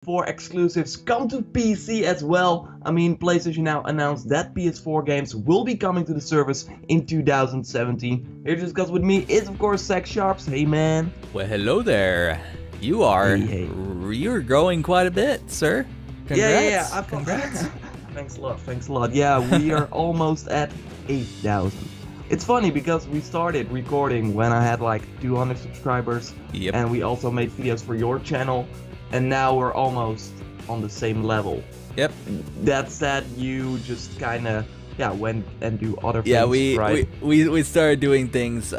4 exclusives come to PC as well. I mean, PlayStation now announced that PS4 games will be coming to the service in 2017. Here to discuss with me is, of course, Zach Sharps. Hey, man. Well, hello there. You're growing quite a bit, sir. Congrats. Yeah. Congrats. Thanks a lot. Yeah, we are almost at 8,000. It's funny because we started recording when I had like 200 subscribers. Yep. And we also made videos for your channel. And now we're almost on the same level. Yep. That said, you just kind of went and do other things, right? we started doing things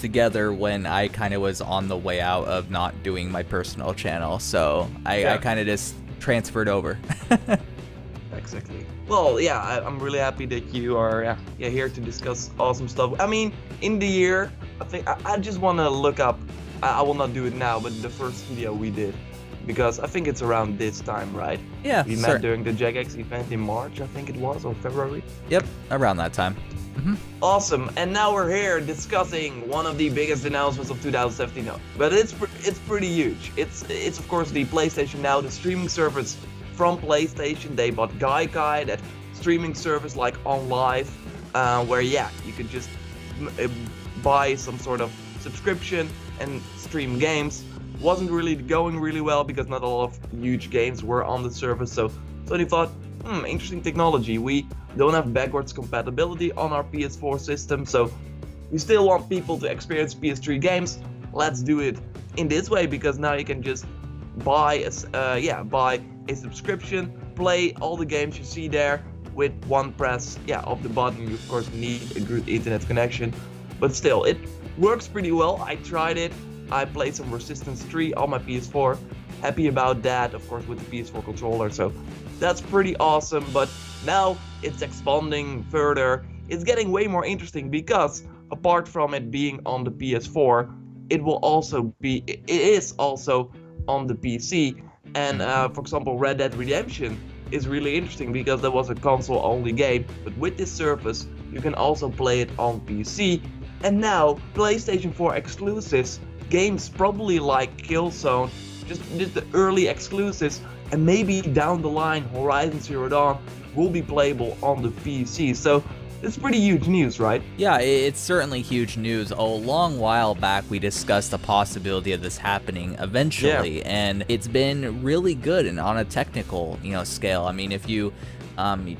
together when I kind of was on the way out of not doing my personal channel, so I kind of just transferred over. Exactly. Well, yeah, I'm really happy that you are here to discuss awesome stuff. I mean, in the year, I think I just want to look up. I will not do it now, but the first video we did. Because I think it's around this time, right? Yeah, we met during the JackX event in March, I think it was, or February. Yep, around that time. Awesome, and now we're here discussing one of the biggest announcements of 2017. But it's pretty huge. It's of course the PlayStation Now, the streaming service from PlayStation. They bought Gaikai, that streaming service like on live, where you could just buy some sort of subscription and stream games. Wasn't really going really well because not a lot of huge games were on the service, so they thought, interesting technology. We don't have backwards compatibility on our PS4 system, so we still want people to experience PS3 games. Let's do it in this way, because now you can just buy a subscription, play all the games you see there with one press of the button. You of course need a good internet connection, but still it works pretty well. I tried it. I played some Resistance 3 on my PS4. Happy about that, of course, with the PS4 controller, so that's pretty awesome. But now it's expanding further. It's getting way more interesting because apart from it being on the PS4, it is also on the PC. And for example, Red Dead Redemption is really interesting because that was a console-only game. But with this service, you can also play it on PC. And now, PlayStation 4 exclusives, games probably like Killzone, just the early exclusives, and maybe down the line Horizon Zero Dawn will be playable on the PC. So it's pretty huge news, right? Yeah, it's certainly huge news. A long while back we discussed the possibility of this happening eventually, and it's been really good and on a technical scale. I mean, if you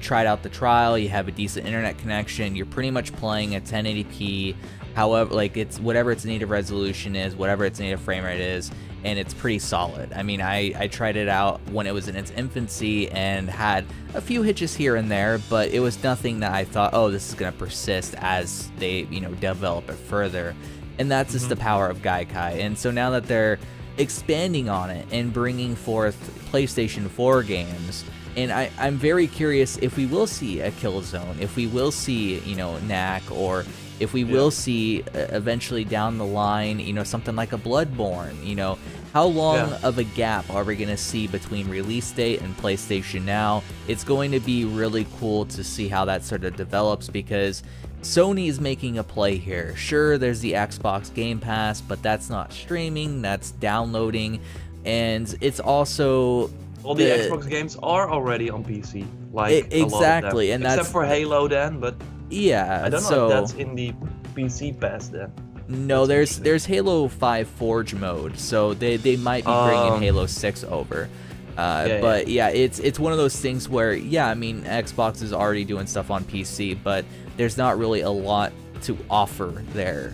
tried out the trial, you have a decent internet connection, you're pretty much playing at 1080p. However, like it's whatever its native resolution is, whatever its native frame rate is, and it's pretty solid. I mean, I tried it out when it was in its infancy and had a few hitches here and there, but it was nothing that I thought, oh, this is going to persist as they, develop it further. And that's just the power of Gaikai. And so now that they're expanding on it and bringing forth PlayStation 4 games, and I'm very curious if we will see a Killzone, if we will see, Knack, or if we will see eventually down the line, something like a Bloodborne. How long of a gap are we going to see between release date and PlayStation Now? It's going to be really cool to see how that sort of develops, because Sony is making a play here. Sure, there's the Xbox Game Pass, but that's not streaming, that's downloading, and it's also... All the Xbox games are already on PC, like exactly, and except for Halo then, but yeah, I don't know if that's in the PC Pass then. No, there's Halo 5 Forge mode, so they might be bringing Halo 6 over. But it's one of those things where I mean, Xbox is already doing stuff on PC, but there's not really a lot to offer there.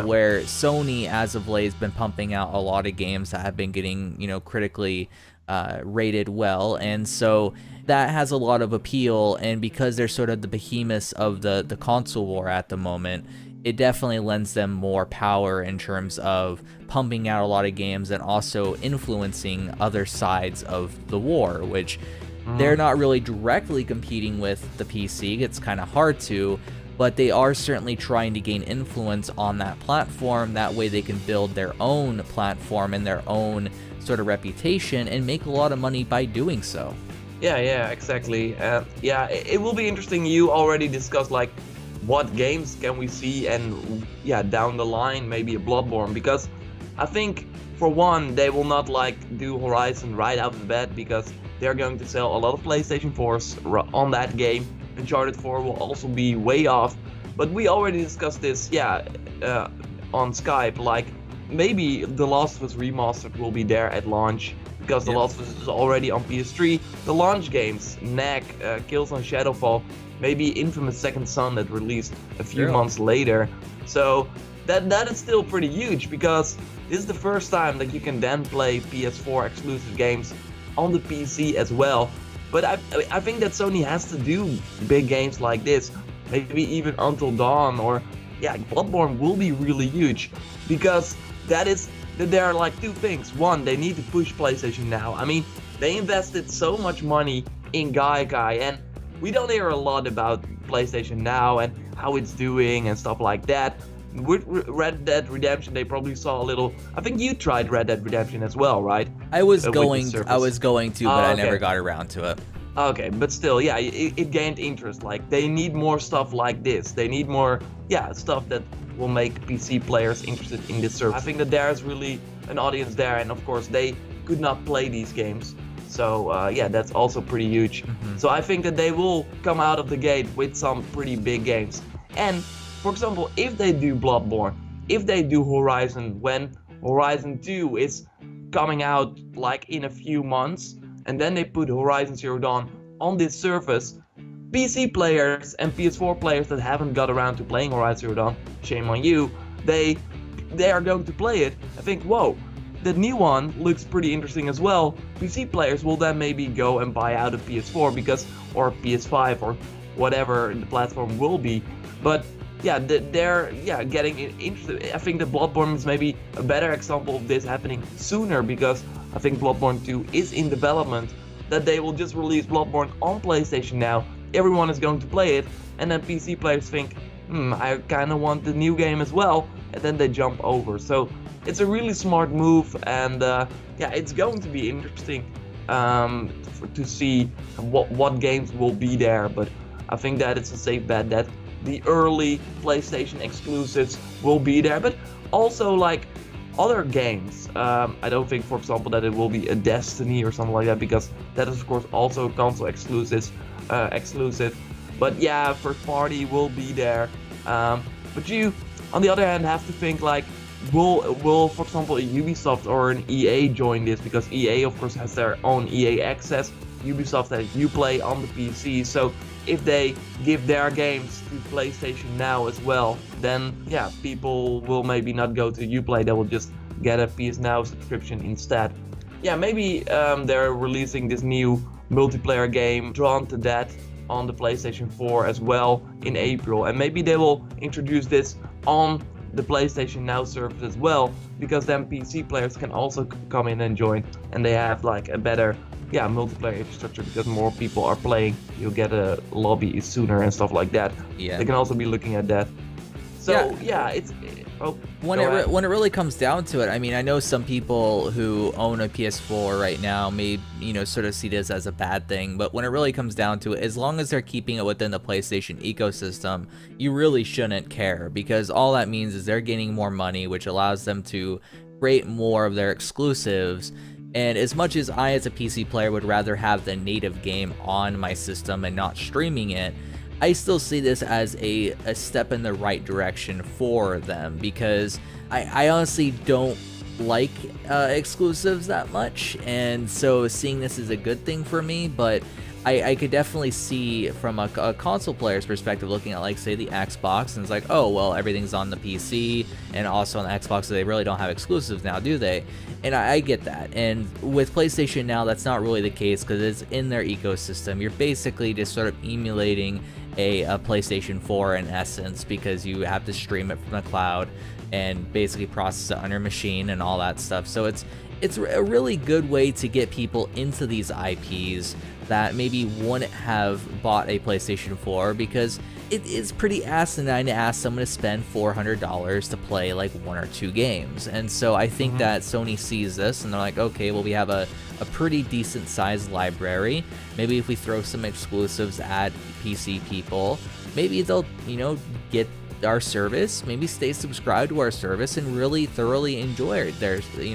Where Sony, as of late, has been pumping out a lot of games that have been getting critically rated well, and so that has a lot of appeal. And because they're sort of the behemoths of the console war at the moment, it definitely lends them more power in terms of pumping out a lot of games and also influencing other sides of the war, which they're not really directly competing with the PC. It's kind of hard to, but they are certainly trying to gain influence on that platform. That way they can build their own platform and their own sort of reputation and make a lot of money by doing so. Yeah, exactly. It will be interesting. You already discussed like what games can we see, and down the line maybe a Bloodborne, because I think for one, they will not like do Horizon right out of the bat because they're going to sell a lot of PlayStation 4s on that game. Uncharted 4 will also be way off. But we already discussed this, on Skype. Like, maybe The Last of Us Remastered will be there at launch because The Last of Us is already on PS3. The launch games, Knack, Killzone Shadowfall, maybe Infamous Second Son that released a few months later. So that is still pretty huge because this is the first time that you can then play PS4 exclusive games on the PC as well. But I think that Sony has to do big games like this, maybe even Until Dawn, or Bloodborne will be really huge because there are like two things. One, they need to push PlayStation Now. I mean, they invested so much money in Gaikai, and we don't hear a lot about PlayStation Now and how it's doing and stuff like that. With Red Dead Redemption, they probably saw a little. I think you tried Red Dead Redemption as well, right? I was going to, but I never got around to it. Okay, but still, it gained interest. Like, they need more stuff like this. They need more, stuff that will make PC players interested in this service. I think that there is really an audience there, and of course, they could not play these games. So, that's also pretty huge. So I think that they will come out of the gate with some pretty big games. And for example, if they do Bloodborne, if they do Horizon, when Horizon 2 is coming out like in a few months, and then they put Horizon Zero Dawn on this service, PC players and PS4 players that haven't got around to playing Horizon Zero Dawn, shame on you, they are going to play it and think, whoa, the new one looks pretty interesting as well. PC players will then maybe go and buy out a PS4 or PS5 or whatever the platform will be. But they're getting interested. I think that Bloodborne is maybe a better example of this happening sooner because I think Bloodborne 2 is in development, that they will just release Bloodborne on PlayStation Now. Everyone is going to play it, and then PC players think, I kind of want the new game as well, and then they jump over. So it's a really smart move, and it's going to be interesting to see what games will be there. But I think that it's a safe bet that the early PlayStation exclusives will be there, but also like other games. I don't think, for example, that it will be a Destiny or something like that, because that is of course also console exclusive. But first party will be there. But you, on the other hand, have to think like, will for example a Ubisoft or an EA join this, because EA of course has their own EA access. Ubisoft that you play on the PC, so if they give their games to PlayStation Now as well, then people will maybe not go to Uplay, they will just get a PS Now subscription instead. Maybe they're releasing this new multiplayer game, Drawn to Death, on the PlayStation 4 as well in April, and maybe they will introduce this on the PlayStation Now service as well, because then PC players can also come in and join, and they have like a better multiplayer infrastructure because more people are playing. You'll get a lobby sooner and stuff like that. They can also be looking at that. So it's when it really comes down to it, I mean, I know some people who own a PS4 right now may sort of see this as a bad thing, but when it really comes down to it, as long as they're keeping it within the PlayStation ecosystem, you really shouldn't care, because all that means is they're gaining more money, which allows them to create more of their exclusives. And as much as I, as a PC player, would rather have the native game on my system and not streaming it, I still see this as a step in the right direction for them, because I honestly don't like exclusives that much, and so seeing this is a good thing for me. But I could definitely see from a console player's perspective, looking at like say the Xbox, and it's like, oh well, everything's on the PC and also on the Xbox, so they really don't have exclusives now, do they? And I get that. And with PlayStation Now, that's not really the case, because it's in their ecosystem. You're basically just sort of emulating a PlayStation 4 in essence, because you have to stream it from the cloud and basically process it on your machine and all that stuff. So it's a really good way to get people into these IPs that maybe wouldn't have bought a PlayStation 4, because it is pretty asinine to ask someone to spend $400 to play like one or two games. And so I think that Sony sees this and they're like, okay, well, we have a pretty decent sized library. Maybe if we throw some exclusives at PC people, maybe they'll get our service, maybe stay subscribed to our service and really thoroughly enjoy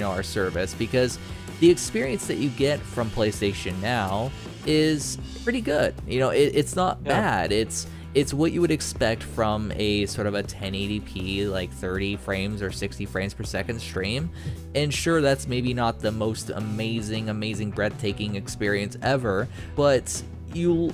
our service, because the experience that you get from PlayStation Now is pretty good. It's not bad. It's what you would expect from a sort of a 1080p, like 30 frames or 60 frames per second stream. And sure, that's maybe not the most amazing, breathtaking experience ever, but you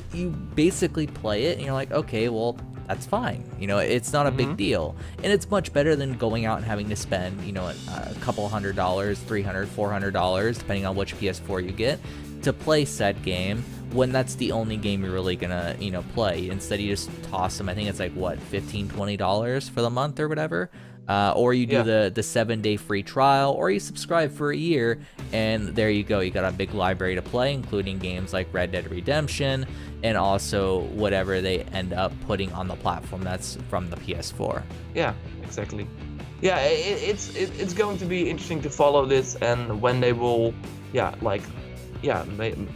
basically play it and you're like, okay, well, that's fine. It's not a big deal. And it's much better than going out and having to spend, a couple $100, $300, $400, depending on which PS4 you get, to play said game, when that's the only game you're really gonna play. Instead, you just toss them. I think it's like what, $15-$20 for the month or whatever, or you do the 7-day free trial, or you subscribe for a year, and there you go. You got a big library to play, including games like Red Dead Redemption, and also whatever they end up putting on the platform that's from the PS4. Yeah, exactly. Yeah, it's going to be interesting to follow this, and when they will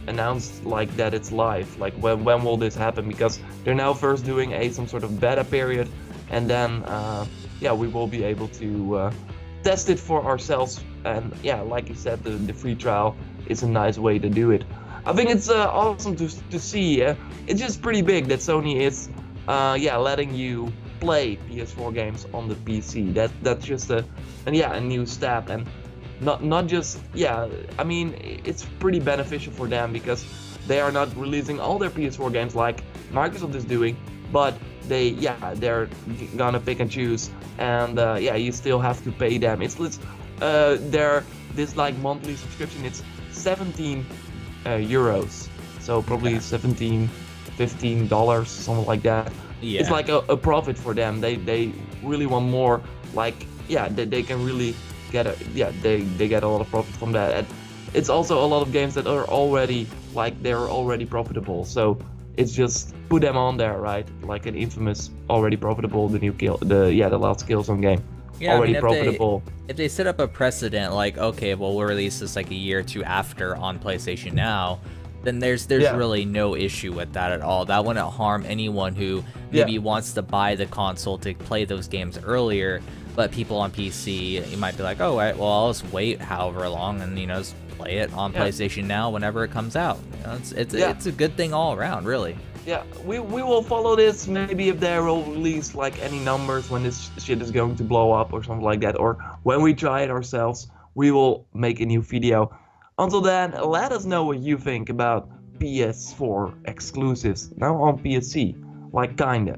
announce like that it's live, like when will this happen, because they're now first doing some sort of beta period, and then we will be able to test it for ourselves. And like you said, the free trial is a nice way to do it. I think it's awesome to see. It's just pretty big that Sony is letting you play PS4 games on the PC. That's just a new step, and not just I mean, it's pretty beneficial for them, because they are not releasing all their PS4 games like Microsoft is doing, but they're gonna pick and choose, and you still have to pay them. It's this like monthly subscription. It's 17 euros, so probably $15, something like that. It's like a profit for them. They really want more, like they can really get they get a lot of profit from that. And it's also a lot of games that are already they're already profitable, so it's just put them on there, right? Like an Infamous, already profitable. The new the last Killzone game, already profitable. If they set up a precedent, like, okay, well, we'll release this like a year or two after on PlayStation Now, then there's really no issue with that at all. That wouldn't harm anyone who maybe wants to buy the console to play those games earlier. But people on PC, you might be like, oh, well, I'll just wait however long and just play it on PlayStation Now whenever it comes out. It's a good thing all around, really. Yeah, we will follow this. Maybe if they will release like any numbers when this shit is going to blow up or something like that, or when we try it ourselves, we will make a new video. Until then, let us know what you think about PS4 exclusives now on PC, like kinda.